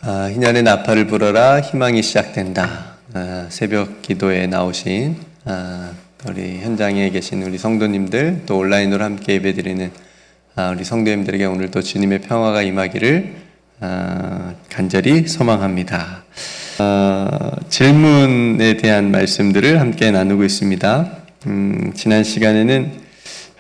희년의 나팔을 불어라 희망이 시작된다. 새벽 기도에 나오신 우리 현장에 계신 우리 성도님들, 또 온라인으로 함께 예배드리는 우리 성도님들에게 오늘도 주님의 평화가 임하기를 간절히 소망합니다. 질문에 대한 말씀들을 함께 나누고 있습니다. 지난 시간에는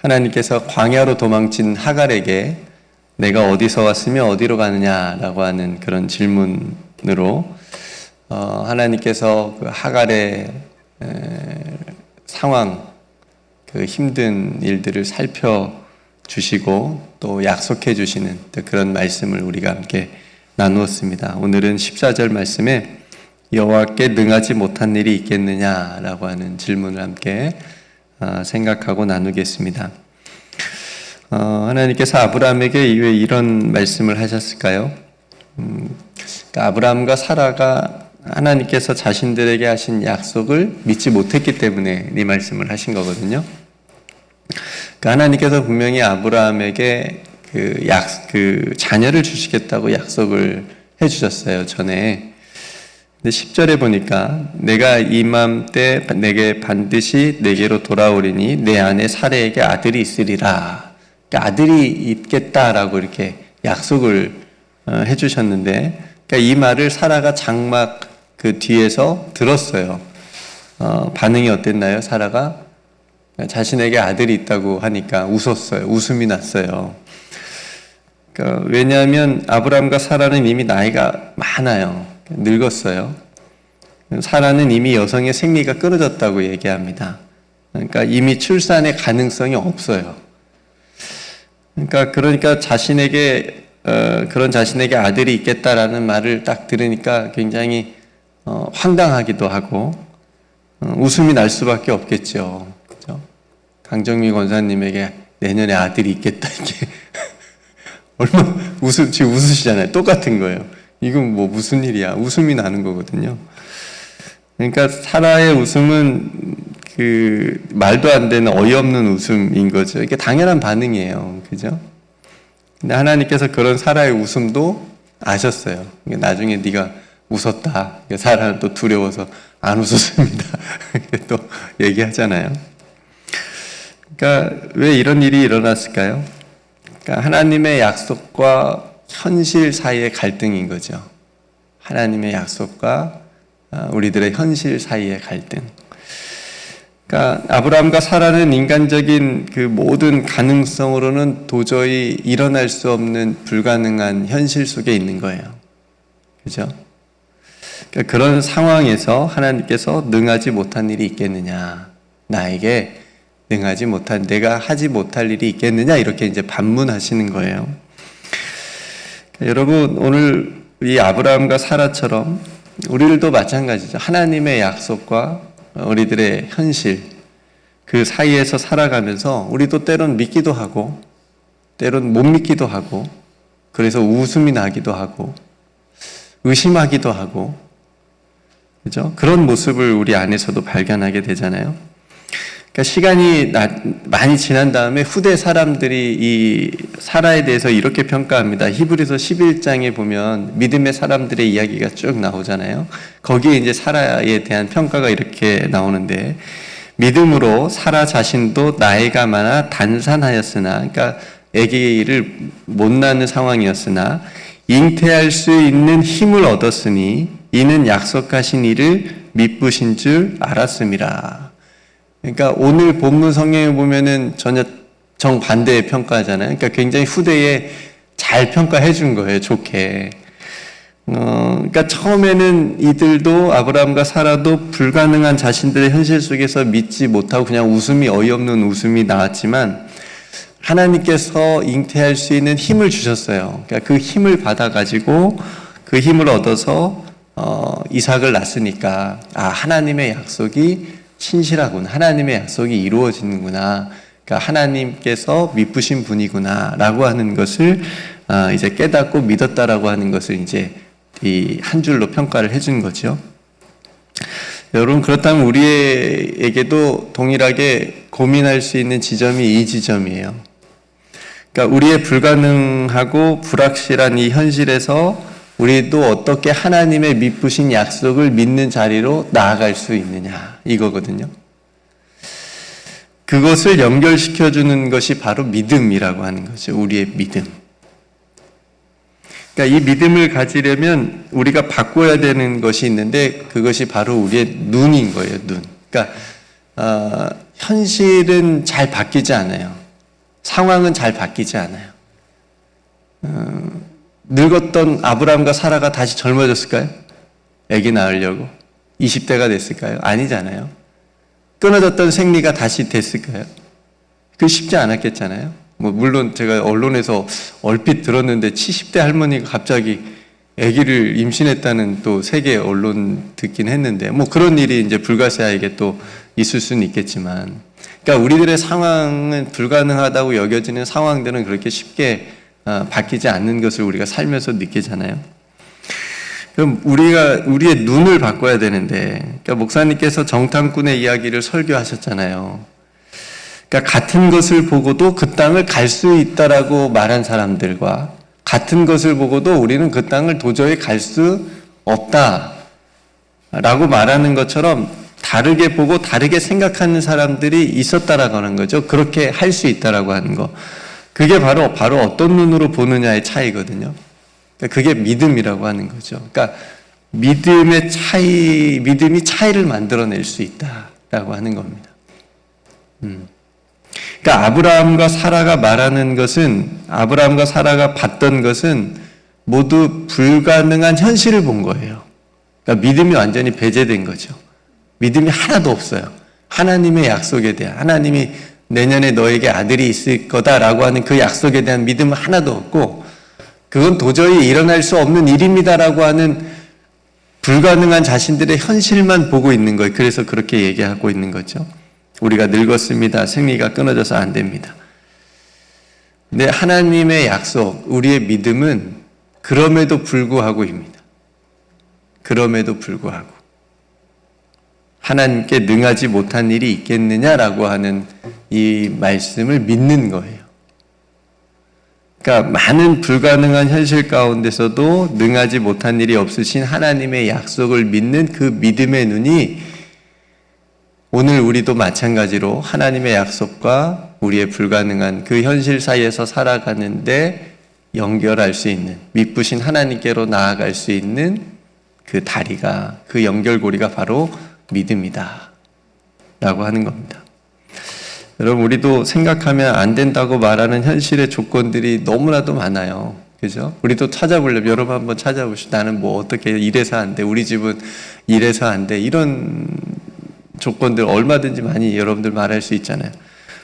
하나님께서 광야로 도망친 하갈에게 내가 어디서 왔으며 어디로 가느냐라고 하는 그런 질문으로 하나님께서 그 하갈의 상황, 그 힘든 일들을 살펴주시고 또 약속해 주시는 그런 말씀을 우리가 함께 나누었습니다. 오늘은 14절 말씀에 여호와께 능하지 못한 일이 있겠느냐라고 하는 질문을 함께 생각하고 나누겠습니다. 하나님께서 아브라함에게 왜 이런 말씀을 하셨을까요? 그러니까 아브라함과 사라가 하나님께서 자신들에게 하신 약속을 믿지 못했기 때문에 이 말씀을 하신 거거든요. 그러니까 하나님께서 분명히 아브라함에게 그 자녀를 주시겠다고 약속을 해주셨어요, 전에. 근데 10절에 보니까 내가 이맘때 내게 반드시 내게로 돌아오리니 내 아내 사레에게 아들이 있으리라. 그러니까 아들이 있겠다라고 이렇게 약속을 해주셨는데, 그러니까 이 말을 사라가 장막 그 뒤에서 들었어요. 반응이 어땠나요? 사라가 자신에게 아들이 있다고 하니까 웃었어요. 웃음이 났어요. 그러니까 왜냐하면 아브람과 사라는 이미 나이가 많아요. 늙었어요. 사라는 이미 여성의 생리가 끊어졌다고 얘기합니다. 그러니까 이미 출산의 가능성이 없어요. 그러니까 자신에게 그런 자신에게 아들이 있겠다라는 말을 딱 들으니까 굉장히 황당하기도 하고 웃음이 날 수밖에 없겠죠. 그죠? 강정미 권사님에게 내년에 아들이 있겠다, 이게 얼마나 지금 웃으시잖아요. 똑같은 거예요. 이건 뭐 무슨 일이야? 웃음이 나는 거거든요. 그러니까 사라의 웃음은 그 말도 안 되는 어이없는 웃음인 거죠. 이게 당연한 반응이에요. 그죠? 근데 하나님께서 그런 사라의 웃음도 아셨어요. 나중에 네가 웃었다. 사라는 또 두려워서 안 웃었습니다. 또 얘기하잖아요. 그러니까 왜 이런 일이 일어났을까요? 그러니까 하나님의 약속과 현실 사이의 갈등인 거죠. 하나님의 약속과 우리들의 현실 사이의 갈등. 그러니까 아브라함과 사라는 인간적인 그 모든 가능성으로는 도저히 일어날 수 없는 불가능한 현실 속에 있는 거예요. 그죠? 그러니까 그런 상황에서 하나님께서 능하지 못한 일이 있겠느냐, 나에게 능하지 못한, 내가 하지 못할 일이 있겠느냐, 이렇게 이제 반문하시는 거예요. 그러니까 여러분, 오늘 이 아브라함과 사라처럼 우리들도 마찬가지죠. 하나님의 약속과 우리들의 현실, 그 사이에서 살아가면서 우리도 때론 믿기도 하고 때론 못 믿기도 하고, 그래서 웃음이 나기도 하고 의심하기도 하고, 그죠? 그런 모습을 우리 안에서도 발견하게 되잖아요. 그러니까 시간이 많이 지난 다음에 후대 사람들이 이 사라에 대해서 이렇게 평가합니다. 히브리서 11장에 보면 믿음의 사람들의 이야기가 쭉 나오잖아요. 거기에 이제 사라에 대한 평가가 이렇게 나오는데, 믿음으로 사라 자신도 나이가 많아 단산하였으나, 그러니까 아기를 못 낳는 상황이었으나 잉태할 수 있는 힘을 얻었으니 이는 약속하신 이를 미쁘신 줄 알았음이라. 그러니까 오늘 본문 성경에 보면은 전혀 정반대의 평가잖아요. 그러니까 굉장히 후대에 잘 평가해 준 거예요, 좋게. 그러니까 처음에는 이들도, 아브라함과 사라도 불가능한 자신들의 현실 속에서 믿지 못하고 그냥 웃음이, 어이없는 웃음이 나왔지만 하나님께서 잉태할 수 있는 힘을 주셨어요. 그러니까 그 힘을 받아가지고 그 힘을 얻어서 이삭을 낳았으니까 하나님의 약속이 신실하구나, 하나님의 약속이 이루어지는구나, 그러니까 하나님께서 미쁘신 분이구나 라고 하는 것을 이제 깨닫고 믿었다라고 하는 것을 이제 이 한 줄로 평가를 해준 거죠. 여러분, 그렇다면 우리에게도 동일하게 고민할 수 있는 지점이 이 지점이에요. 그러니까 우리의 불가능하고 불확실한 이 현실에서 우리도 어떻게 하나님의 미쁘신 약속을 믿는 자리로 나아갈 수 있느냐, 이거거든요. 그것을 연결시켜주는 것이 바로 믿음이라고 하는 거죠. 우리의 믿음. 그러니까 이 믿음을 가지려면 우리가 바꿔야 되는 것이 있는데 그것이 바로 우리의 눈인 거예요. 눈. 그러니까 현실은 잘 바뀌지 않아요. 상황은 잘 바뀌지 않아요. 늙었던 아브라함과 사라가 다시 젊어졌을까요? 아기 낳으려고 20대가 됐을까요? 아니잖아요. 끊어졌던 생리가 다시 됐을까요? 그 쉽지 않았겠잖아요. 물론 제가 언론에서 얼핏 들었는데 70대 할머니가 갑자기 아기를 임신했다는 또 세계 언론 듣긴 했는데 그런 일이 이제 불가사에게 또 있을 수는 있겠지만, 그러니까 우리들의 상황은 불가능하다고 여겨지는 상황들은 그렇게 쉽게 바뀌지 않는 것을 우리가 살면서 느끼잖아요. 그럼 우리의 눈을 바꿔야 되는데, 그러니까 목사님께서 정탐꾼의 이야기를 설교하셨잖아요. 그러니까 같은 것을 보고도 그 땅을 갈 수 있다라고 말한 사람들과 같은 것을 보고도 우리는 그 땅을 도저히 갈 수 없다라고 말하는 것처럼 다르게 보고 다르게 생각하는 사람들이 있었다라고 하는 거죠. 그렇게 할 수 있다라고 하는 거. 그게 바로 어떤 눈으로 보느냐의 차이거든요. 그게 믿음이라고 하는 거죠. 그러니까 믿음이 차이를 만들어낼 수 있다라고 하는 겁니다. 그러니까 아브라함과 사라가 말하는 것은, 아브라함과 사라가 봤던 것은 모두 불가능한 현실을 본 거예요. 그러니까 믿음이 완전히 배제된 거죠. 믿음이 하나도 없어요. 하나님의 약속에 대한, 하나님이 내년에 너에게 아들이 있을 거다라고 하는 그 약속에 대한 믿음은 하나도 없고, 그건 도저히 일어날 수 없는 일입니다라고 하는 불가능한 자신들의 현실만 보고 있는 거예요. 그래서 그렇게 얘기하고 있는 거죠. 우리가 늙었습니다. 생리가 끊어져서 안 됩니다. 근데 하나님의 약속, 우리의 믿음은 그럼에도 불구하고입니다. 그럼에도 불구하고 하나님께 능하지 못한 일이 있겠느냐라고 하는 이 말씀을 믿는 거예요. 그러니까 많은 불가능한 현실 가운데서도 능하지 못한 일이 없으신 하나님의 약속을 믿는 그 믿음의 눈이 오늘 우리도 마찬가지로 하나님의 약속과 우리의 불가능한 그 현실 사이에서 살아가는데 연결할 수 있는, 미쁘신 하나님께로 나아갈 수 있는 그 다리가, 그 연결고리가 바로 믿음이다 라고 하는 겁니다. 여러분, 우리도 생각하면 안 된다고 말하는 현실의 조건들이 너무나도 많아요. 그죠? 우리도 찾아보려면, 여러분 한번 찾아보시죠. 나는 어떻게 이래서 안 돼. 우리 집은 이래서 안 돼. 이런 조건들 얼마든지 많이 여러분들 말할 수 있잖아요.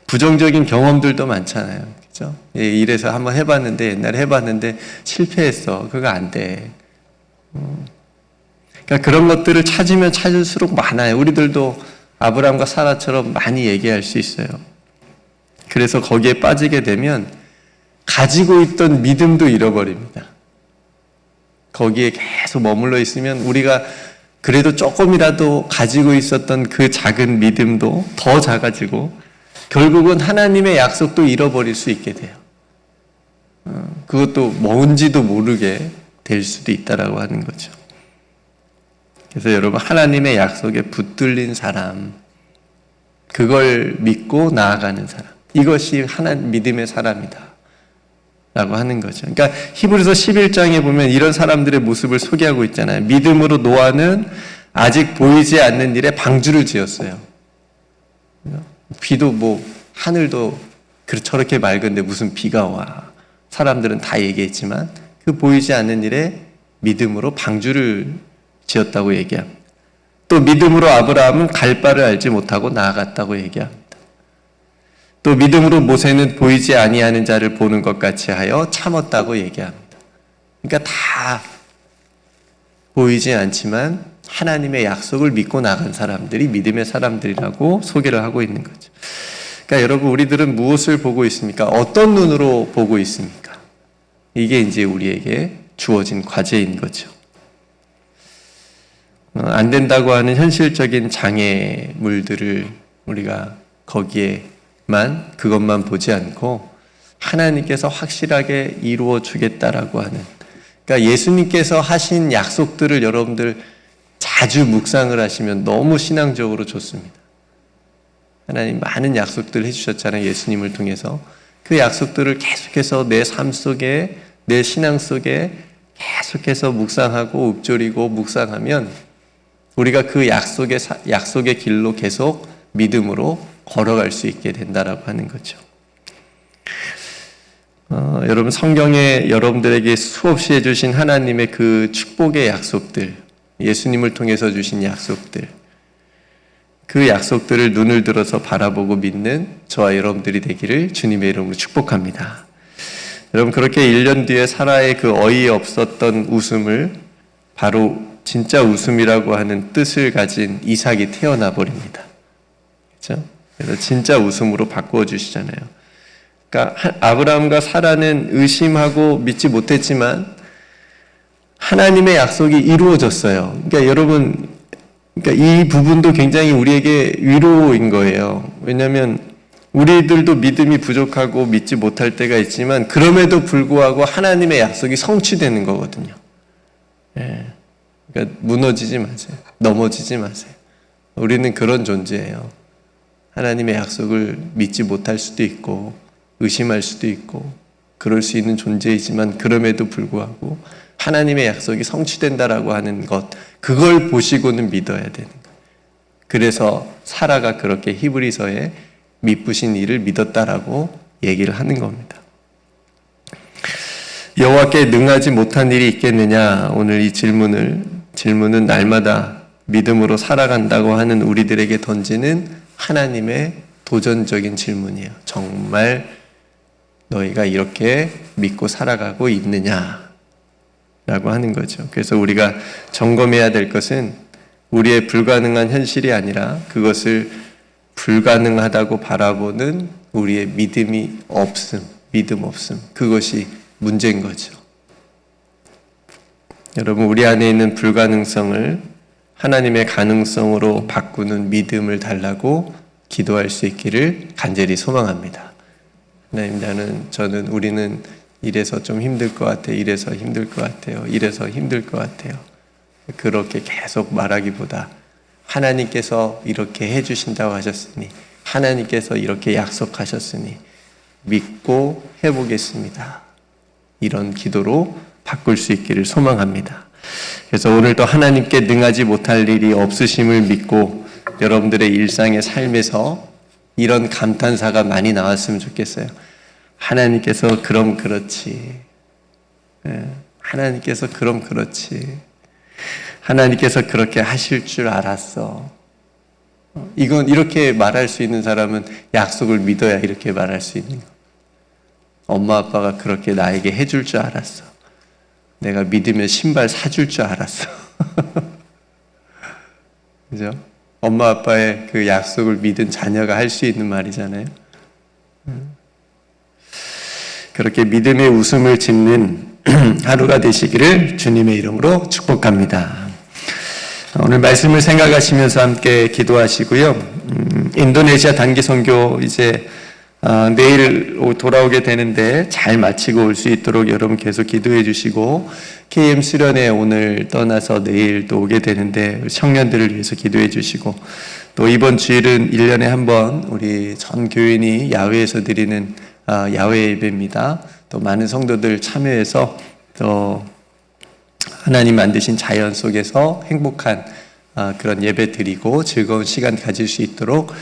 부정적인 경험들도 많잖아요. 그죠? 이래서 한번 해봤는데, 옛날에 해봤는데 실패했어. 그거 안 돼. 그러니까 그런 것들을 찾으면 찾을수록 많아요. 우리들도 아브라함과 사라처럼 많이 얘기할 수 있어요. 그래서 거기에 빠지게 되면 가지고 있던 믿음도 잃어버립니다. 거기에 계속 머물러 있으면 우리가 그래도 조금이라도 가지고 있었던 그 작은 믿음도 더 작아지고 결국은 하나님의 약속도 잃어버릴 수 있게 돼요. 그것도 뭔지도 모르게 될 수도 있다라고 하는 거죠. 그래서 여러분, 하나님의 약속에 붙들린 사람, 그걸 믿고 나아가는 사람, 이것이 하나님 믿음의 사람이다 라고 하는 거죠. 그러니까 히브리서 11장에 보면 이런 사람들의 모습을 소개하고 있잖아요. 믿음으로 노아는 아직 보이지 않는 일에 방주를 지었어요. 비도 하늘도 저렇게 맑은데 무슨 비가 와. 사람들은 다 얘기했지만 그 보이지 않는 일에 믿음으로 방주를 지었다고 얘기합니다. 또 믿음으로 아브라함은 갈 바를 알지 못하고 나아갔다고 얘기합니다. 또 믿음으로 모세는 보이지 아니하는 자를 보는 것 같이 하여 참았다고 얘기합니다. 그러니까 다 보이지 않지만 하나님의 약속을 믿고 나간 사람들이 믿음의 사람들이라고 소개를 하고 있는 거죠. 그러니까 여러분, 우리들은 무엇을 보고 있습니까? 어떤 눈으로 보고 있습니까? 이게 이제 우리에게 주어진 과제인 거죠. 안 된다고 하는 현실적인 장애물들을 우리가 그것만 보지 않고 하나님께서 확실하게 이루어 주겠다라고 하는 그러니까 예수님께서 하신 약속들을 여러분들 자주 묵상을 하시면 너무 신앙적으로 좋습니다. 하나님 많은 약속들을 해주셨잖아요. 예수님을 통해서. 그 약속들을 계속해서 내 삶 속에, 내 신앙 속에 계속해서 묵상하고 읊조리고 묵상하면 우리가 그 약속의 길로 계속 믿음으로 걸어갈 수 있게 된다라고 하는 거죠. 여러분 성경에 여러분들에게 수없이 해주신 하나님의 그 축복의 약속들, 예수님을 통해서 주신 약속들, 그 약속들을 눈을 들어서 바라보고 믿는 저와 여러분들이 되기를 주님의 이름으로 축복합니다. 여러분 그렇게 1년 뒤에 사라의 그 어이없었던 웃음을 바로 진짜 웃음이라고 하는 뜻을 가진 이삭이 태어나 버립니다. 그렇죠? 그래서 진짜 웃음으로 바꾸어 주시잖아요. 그러니까 아브라함과 사라는 의심하고 믿지 못했지만 하나님의 약속이 이루어졌어요. 그러니까 여러분, 그러니까 이 부분도 굉장히 우리에게 위로인 거예요. 왜냐하면 우리들도 믿음이 부족하고 믿지 못할 때가 있지만 그럼에도 불구하고 하나님의 약속이 성취되는 거거든요. 예. 그러니까 무너지지 마세요. 넘어지지 마세요. 우리는 그런 존재예요. 하나님의 약속을 믿지 못할 수도 있고 의심할 수도 있고 그럴 수 있는 존재이지만 그럼에도 불구하고 하나님의 약속이 성취된다라고 하는 것, 그걸 보시고는 믿어야 되는 거예요. 그래서 사라가 그렇게 히브리서에 미쁘신 이를 믿었다라고 얘기를 하는 겁니다. 여호와께 능하지 못한 일이 있겠느냐? 오늘 이 질문은 날마다 믿음으로 살아간다고 하는 우리들에게 던지는 하나님의 도전적인 질문이에요. 정말 너희가 이렇게 믿고 살아가고 있느냐? 라고 하는 거죠. 그래서 우리가 점검해야 될 것은 우리의 불가능한 현실이 아니라 그것을 불가능하다고 바라보는 우리의 믿음 없음. 그것이 문제인 거죠. 여러분, 우리 안에 있는 불가능성을 하나님의 가능성으로 바꾸는 믿음을 달라고 기도할 수 있기를 간절히 소망합니다. 하나님, 우리는 이래서 좀 힘들 것 같아요. 이래서 힘들 것 같아요. 이래서 힘들 것 같아요. 그렇게 계속 말하기보다 하나님께서 이렇게 해주신다고 하셨으니, 하나님께서 이렇게 약속하셨으니 믿고 해보겠습니다. 이런 기도로 바꿀 수 있기를 소망합니다. 그래서 오늘도 하나님께 능하지 못할 일이 없으심을 믿고 여러분들의 일상의 삶에서 이런 감탄사가 많이 나왔으면 좋겠어요. 하나님께서 그럼 그렇지. 하나님께서 그럼 그렇지. 하나님께서 그렇게 하실 줄 알았어. 이건 이렇게 말할 수 있는 사람은 약속을 믿어야 이렇게 말할 수 있는 거. 엄마 아빠가 그렇게 나에게 해줄 줄 알았어. 내가 믿으면 신발 사줄 줄 알았어. 그죠? 엄마 아빠의 그 약속을 믿은 자녀가 할 수 있는 말이잖아요. 그렇게 믿음의 웃음을 짓는 하루가 되시기를 주님의 이름으로 축복합니다. 오늘 말씀을 생각하시면서 함께 기도하시고요. 인도네시아 단기 선교 이제 내일 돌아오게 되는데 잘 마치고 올 수 있도록 여러분 계속 기도해 주시고, KM 수련회 오늘 떠나서 내일 또 오게 되는데 청년들을 위해서 기도해 주시고, 또 이번 주일은 1년에 한 번 우리 전 교인이 야외에서 드리는 야외 예배입니다. 또 많은 성도들 참여해서 또 하나님 만드신 자연 속에서 행복한 그런 예배 드리고 즐거운 시간 가질 수 있도록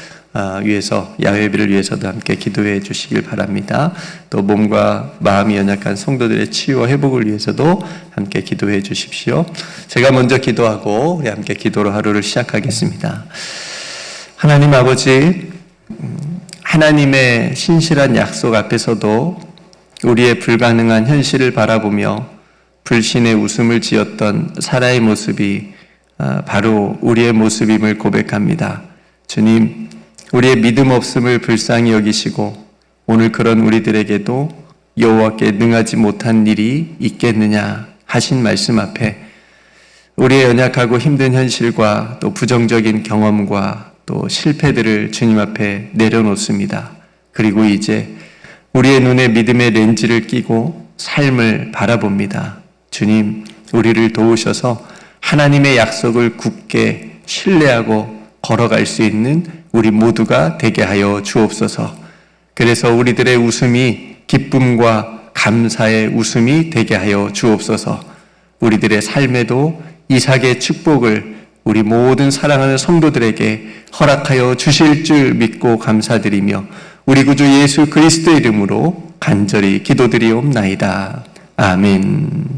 위해서 야외 예배를 위해서도 함께 기도해 주시길 바랍니다. 또 몸과 마음이 연약한 성도들의 치유와 회복을 위해서도 함께 기도해 주십시오. 제가 먼저 기도하고 우리 함께 기도로 하루를 시작하겠습니다. 하나님 아버지, 하나님의 신실한 약속 앞에서도 우리의 불가능한 현실을 바라보며 불신의 웃음을 지었던 사라의 모습이 바로 우리의 모습임을 고백합니다. 주님, 우리의 믿음 없음을 불쌍히 여기시고 오늘 그런 우리들에게도 여호와께 능하지 못한 일이 있겠느냐 하신 말씀 앞에 우리의 연약하고 힘든 현실과 또 부정적인 경험과 또 실패들을 주님 앞에 내려놓습니다. 그리고 이제 우리의 눈에 믿음의 렌즈를 끼고 삶을 바라봅니다. 주님, 우리를 도우셔서 하나님의 약속을 굳게 신뢰하고 걸어갈 수 있는 우리 모두가 되게 하여 주옵소서. 그래서 우리들의 웃음이 기쁨과 감사의 웃음이 되게 하여 주옵소서. 우리들의 삶에도 이삭의 축복을 우리 모든 사랑하는 성도들에게 허락하여 주실 줄 믿고 감사드리며 우리 구주 예수 그리스도의 이름으로 간절히 기도드리옵나이다. 아멘.